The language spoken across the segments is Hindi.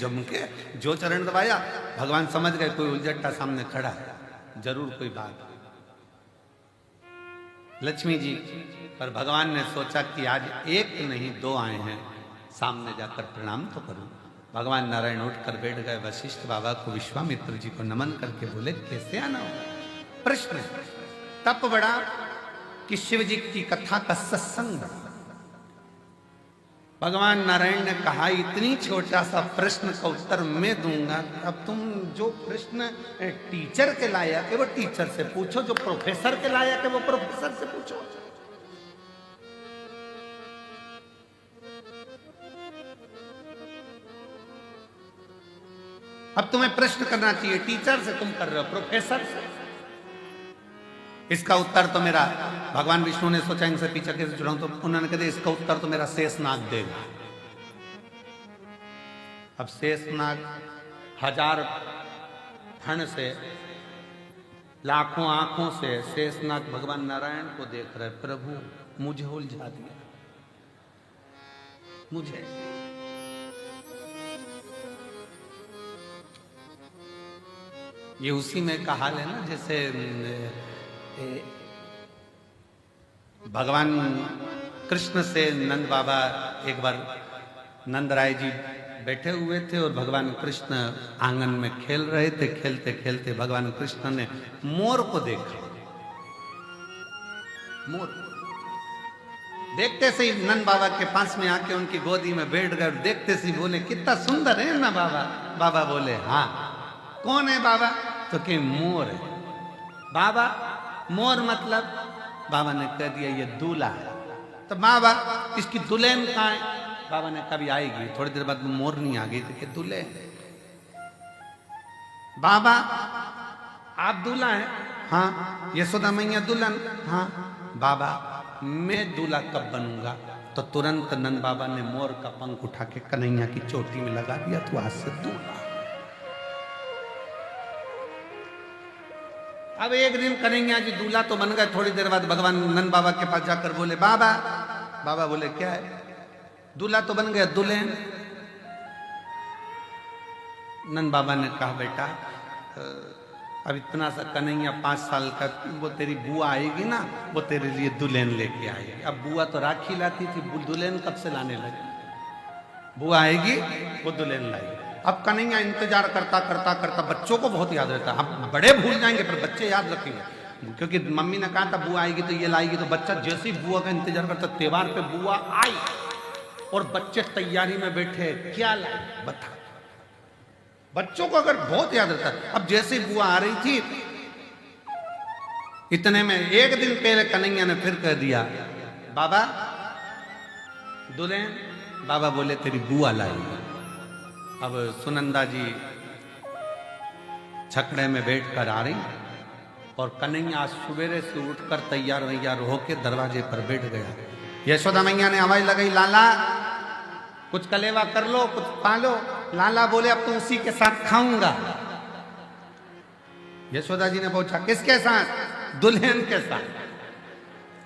जम के जो चरण दबाया, भगवान समझ गए कोई उलझट्टा सामने खड़ा है, जरूर कोई बात। लक्ष्मी जी पर भगवान ने सोचा कि आज एक नहीं दो आए हैं, सामने जाकर प्रणाम तो करूं। भगवान नारायण उठकर बैठ गए। वशिष्ठ बाबा को, विश्वामित्र जी को नमन करके बोले, कैसे आना हो? प्रश्न तप बड़ा कि शिव जी की कथा का सत्संग बड़ा। भगवान नारायण ने कहा, इतनी छोटा सा प्रश्न का उत्तर मैं दूंगा, अब तुम जो प्रश्न टीचर के लायक है वो टीचर से पूछो, जो प्रोफेसर के लायक है वो प्रोफेसर से पूछो। अब तुम्हें प्रश्न करना चाहिए टीचर से, तुम कर रहे हो प्रोफेसर से। इसका उत्तर तो मेरा, भगवान विष्णु ने सोचा इनसे पीछे कैसे जुड़ाऊं, तो उन्होंने कहा इसका उत्तर तो मेरा शेषनाग देगा। अब शेषनाग 1000 फण से, लाखों आंखों से शेषनाग भगवान नारायण को देख रहे, प्रभु मुझे उलझा दिया, मुझे। ये उसी में का हाल है ना, जैसे भगवान कृष्ण से नंद बाबा, एक बार नंद राय जी बैठे हुए थे और भगवान कृष्ण आंगन में खेल रहे थे। खेलते खेलते भगवान कृष्ण ने मोर को देखा। मोर देखते से ही नंद बाबा के पास में आके उनकी गोदी में बैठ गए। देखते से ही बोले, कितना सुंदर है ना बाबा। बाबा बोले, हाँ। कौन है बाबा? तो कि मोर है। बाबा मोर मतलब? बाबा ने कह दिया ये दूल्हा है। तो बाबा इसकी दुल्हन कहाँ है? बाबा ने कभी आएगी। थोड़ी देर बाद मोर नहीं आ गई तो कि दुल्हन। बाबा आप दूल्हा हैं? हाँ। यशोदा मैया दुल्हन? हाँ। बाबा मैं दूल्हा कब बनूंगा? तो तुरंत नंद बाबा ने मोर का पंख उठा के कन्हैया की चोटी में लगा दिया, तो आज से दूल्हा। अब एक दिन कन्हैया जी दूल्हा तो बन गए। थोड़ी देर बाद भगवान नंद बाबा के पास जाकर बोले, बाबा। बाबा बोले, क्या है? दूल्हा तो बन गया, दुल्हन? नंद बाबा ने कहा, बेटा अब इतना सा कन्हैया 5 साल का, वो तेरी बुआ आएगी ना, वो तेरे लिए दुल्हन लेके आएगी। अब बुआ तो राखी लाती थी, दुल्हन कब से लाने लगी? बुआ आएगी वो दुल्हन लाएगी। अब कन्हैया इंतजार करता करता करता, बच्चों को बहुत याद रहता है। हम बड़े भूल जाएंगे पर बच्चे याद रखेंगे, क्योंकि मम्मी ने कहा था बुआ आएगी तो ये लाएगी। तो बच्चा जैसे ही बुआ का इंतजार करता, त्योहार पे बुआ आई और बच्चे तैयारी में बैठे, क्या लाए बता। बच्चों को अगर बहुत याद रहता है। अब जैसे बुआ आ रही थी, इतने में एक दिन पहले कन्हैया ने फिर कह दिया, बाबा दुल्हन। बाबा बोले, तेरी बुआ लाएगी। अब सुनंदा जी छकड़े में बैठकर आ रही और कन्हैया सवेरे से उठकर तैयार वैयार होके दरवाजे पर बैठ गया। यशोदा मैया ने आवाज लगाई, लाला कुछ कलेवा कर लो, कुछ पालो। लाला बोले, अब तो उसी के साथ खाऊंगा। यशोदा जी ने पूछा, किसके साथ? दुल्हन के साथ।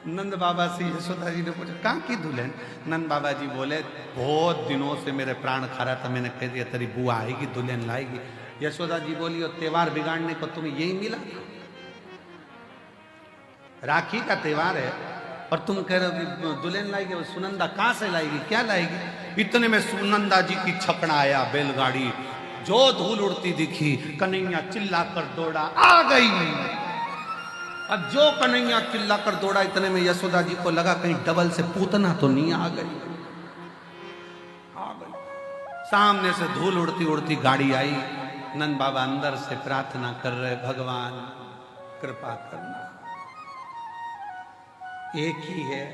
नंद बाबा से यशोदा जी ने पूछा, कहाँ की दुल्हन? नंद बाबा जी बोले, बहुत दिनों से मेरे प्राण खा रहा था, मैंने कह दिया तेरी बुआ आएगी, दुल्हन लाएगी। यशोदा जी बोली, और त्योहार बिगाड़ने को तुम्हें यही मिला? राखी का त्योहार है और तुम कह रहे हो कि दुल्हन लाएगी। वो सुनंदा कहाँ से लाएगी, क्या लाएगी? इतने में सुनंदा जी की छकड़ा आया, बैलगाड़ी। जो धूल उड़ती दिखी, कन्हैया चिल्लाकर दौड़ा, आ गई। अब जो कन्हैया चिल्लाकर दौड़ा, इतने में यशोदा जी को लगा कहीं डबल से पूतना तो नहीं आ गई। आ गई। सामने से धूल उड़ती उड़ती गाड़ी आई। नंद बाबा अंदर से प्रार्थना कर रहे, भगवान कृपा करना। एक ही है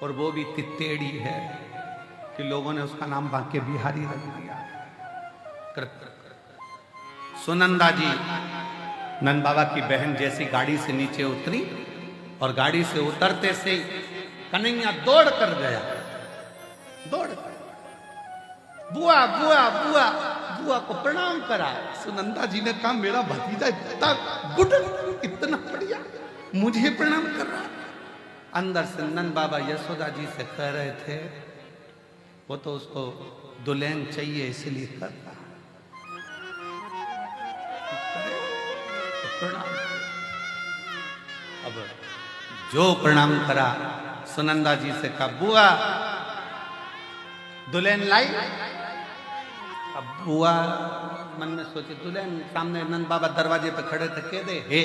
और वो भी तित्तेड़ी है कि लोगों ने उसका नाम बांके बिहारी रख दिया। सुनंदा जी नंद बाबा की बहन जैसी गाड़ी से नीचे उतरी और गाड़ी से उतरते से कन्हैया दौड़ कर गया। दौड़ कर बुआ बुआ बुआ बुआ को प्रणाम करा। सुनंदा जी ने कहा, मेरा भतीजा इतना गुड, इतना बढ़िया, मुझे प्रणाम कर रहा। अंदर से नंद बाबा यशोदा जी से कह रहे थे, वो तो उसको दुल्हन चाहिए इसलिए कर रहा। प्रणाम। अब जो प्रणाम करा, सुनंदा जी से कहा बुआ दुल्हन लाई। अब बुआ मन में सोचे दुल्हन सामने नंद बाबा दरवाजे पे खड़े थे, कह दे हे,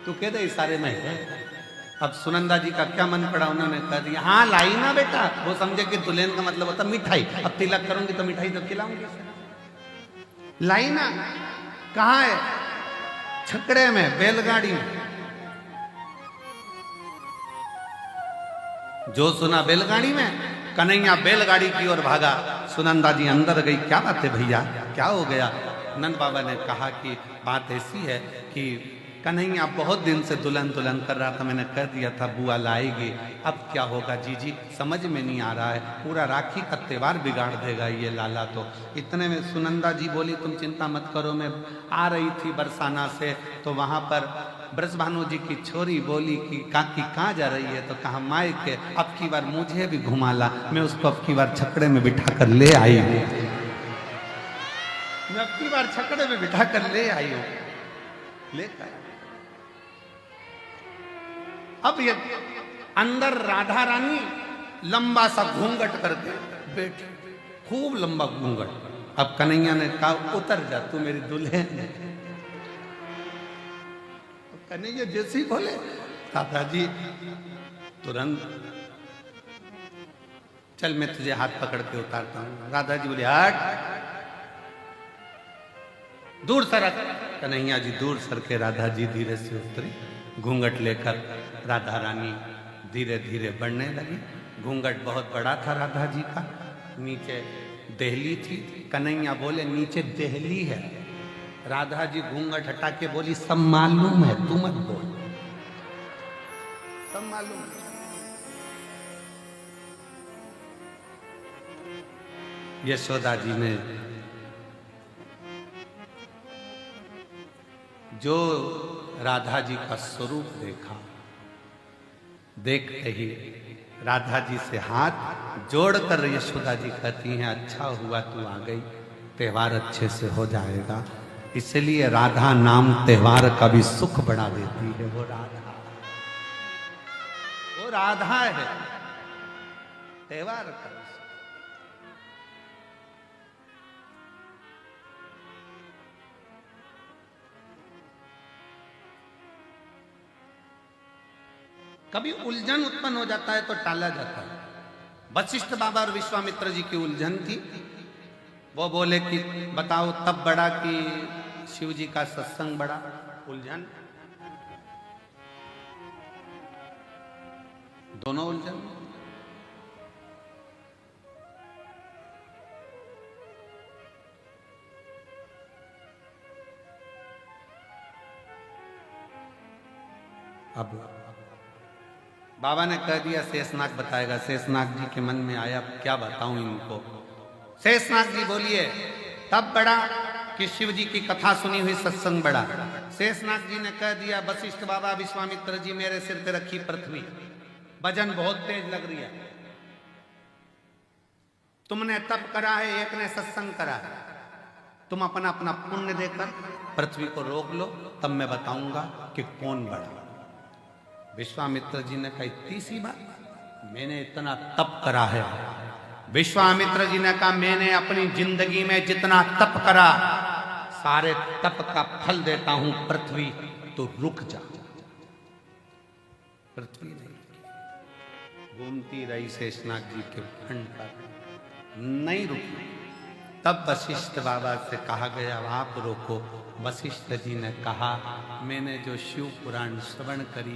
तू कह दे इशारे में है। अब सुनंदा जी का क्या मन पड़ा, उन्होंने कह दिया हाँ लाई ना बेटा। वो समझे कि दुल्हन का मतलब होता मिठाई, अब तिलक करूंगी तो मिठाई तो खिलाऊंगी। लाई ना, कहाँ है? छकड़े में, बैलगाड़ी में। जो सुना बैलगाड़ी में, कन्हैया बैलगाड़ी की ओर भागा। सुनंदा जी अंदर गई, क्या बात है भैया, क्या हो गया? नंद बाबा ने कहा कि बात ऐसी है कि कन्हैया बहुत दिन से दुल्हन दुल्हन कर रहा था, मैंने कह दिया था बुआ लाएगी, अब क्या होगा जीजी समझ में नहीं आ रहा है, पूरा राखी का त्योहार बिगाड़ देगा ये लाला। तो इतने में सुनंदा जी बोली तुम चिंता मत करो, मैं आ रही थी बरसाना से, तो वहाँ पर ब्रजभानु जी की छोरी बोली कि काकी कहाँ जा रही है, तो कहा माई के अब की बार मुझे भी घुमा ला, मैं उसको अब की बार छकड़े में बिठा कर ले आई हूँ, मैं अब की बार छकड़े में बिठा कर ले आई हूँ, लेकर। अब ये अंदर राधा रानी लंबा सा घूंघट करके बैठ, खूब लंबा घूंघट। अब कन्हैया ने कहा उतर जा तू मेरी दुल्हन है। कन्हैया जैसे ही बोले राधा जी तुरंत चल मैं तुझे हाथ पकड़ के उतारता हूं। राधा जी बोले हट, दूर सरक। कन्हैया जी दूर सर के राधा जी धीरे से उतरी, घूंघट लेकर राधा रानी धीरे धीरे बढ़ने लगी। घूंघट बहुत बड़ा था राधा जी का, नीचे देहली थी। कन्हैया बोले नीचे देहली है। राधा जी घूंघट हटा के बोली सब मालूम है, तू मत बोल, सब मालूम है। यशोदा जी ने जो राधा जी का स्वरूप देखा, देखते ही राधा जी से हाथ जोड़कर यशोदा जी कहती हैं अच्छा हुआ तू आ गई, त्योहार अच्छे से हो जाएगा। इसलिए राधा नाम त्योहार का भी सुख बढ़ा देती है। वो राधा है त्योहार का। कभी उलझन उत्पन्न हो जाता है तो टाला जाता है। वशिष्ठ बाबा और विश्वामित्र जी की उलझन थी। वो बोले कि बताओ तब बड़ा कि शिव जी का सत्संग बड़ा। उलझन, दोनों उलझन। अब बाबा ने कह दिया शेषनाग बताएगा। शेषनाग जी के मन में आया क्या बताऊं इनको। शेषनाग जी बोलिए तब बड़ा कि शिव जी की कथा सुनी हुई सत्संग बड़ा। शेषनाग जी ने कह दिया वशिष्ठ बाबा विश्वामित्र जी मेरे सिर पे रखी पृथ्वी, वजन बहुत तेज लग रही है, तुमने तप करा है, एक ने सत्संग करा है, तुम अपना अपना पुण्य देकर पृथ्वी को रोक लो, तब मैं बताऊंगा कि कौन बड़ा। विश्वामित्र जी ने कहा इतनी सी बात, मैंने इतना तप करा है। विश्वामित्र जी ने कहा मैंने अपनी जिंदगी में जितना तप करा सारे तप का फल देता हूं पृथ्वी, तो रुक जा। पृथ्वी नहीं घूमती रही शेषनाग जी के खंड पर, नहीं रुकी। तब वशिष्ठ बाबा से कहा गया आप रोको। वशिष्ठ जी ने कहा मैंने जो शिव पुराण श्रवण करी